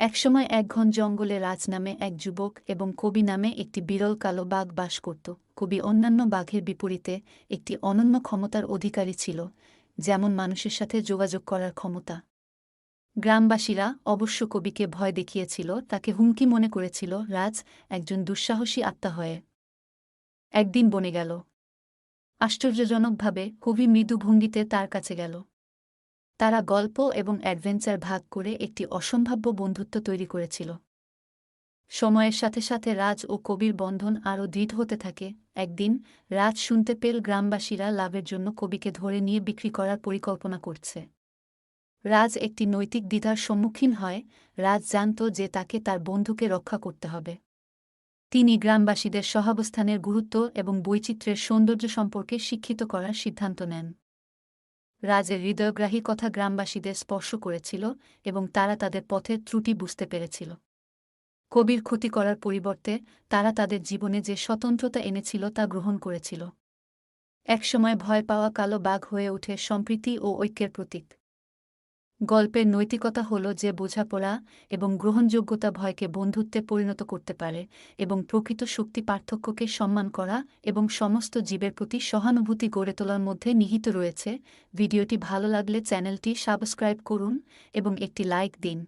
একসময় এক ঘন জঙ্গলে রাজ নামে এক যুবক এবং কবি নামে একটি বিরল কালো বাঘ বাস করত। কবি অন্যান্য বাঘের বিপরীতে একটি অনন্য ক্ষমতার অধিকারী ছিল, যেমন মানুষের সাথে যোগাযোগ করার ক্ষমতা। গ্রামবাসীরা অবশ্য কবিকে ভয় দেখিয়েছিল, তাকে হুমকি মনে করেছিল রাজ একজন দুঃসাহসী আত্মা হয়ে একদিন বনে গেল। আশ্চর্যজনকভাবে কবি মৃদু ভঙ্গিতে তার কাছে গেল। তারা গল্প এবং অ্যাডভেঞ্চার ভাগ করে একটি অসম্ভাব্য বন্ধুত্ব তৈরি করেছিল। সময়ের সাথে সাথে রাজ ও কবির বন্ধন আরও দৃঢ় হতে থাকে। একদিন রাজ শুনতে পেল গ্রামবাসীরা লাভের জন্য কবিকে ধরে নিয়ে বিক্রি করার পরিকল্পনা করছে। রাজ একটি নৈতিক দ্বিধার সম্মুখীন হয়। রাজ জানত যে তাকে তার বন্ধুকে রক্ষা করতে হবে। তিনি গ্রামবাসীদের সহাবস্থানের গুরুত্ব এবং বৈচিত্র্যের সৌন্দর্য সম্পর্কে শিক্ষিত করার সিদ্ধান্ত নেন। রাজের হৃদয়গ্রাহী কথা গ্রামবাসীদের স্পর্শ করেছিল এবং তারা তাদের পথের ত্রুটি বুঝতে পেরেছিল। কবির ক্ষতি করার পরিবর্তে তারা তাদের জীবনে যে স্বতন্ত্রতা এনেছিল তা গ্রহণ করেছিল। একসময় ভয় পাওয়া কালো বাঘ হয়ে ওঠে সম্প্রীতি ও ঐক্যের প্রতীক। গল্পের নৈতিকতা হল যে বোঝাপড়া এবং গ্রহণযোগ্যতা ভয়কে বন্ধুত্বে পরিণত করতে পারে এবং প্রকৃত শক্তি পার্থক্যকে সম্মান করা এবং সমস্ত জীবের প্রতি সহানুভূতি গড়ে তোলার মধ্যে নিহিত রয়েছে। ভিডিওটি ভালো লাগলে চ্যানেলটি সাবস্ক্রাইব করুন এবং একটি লাইক দিন।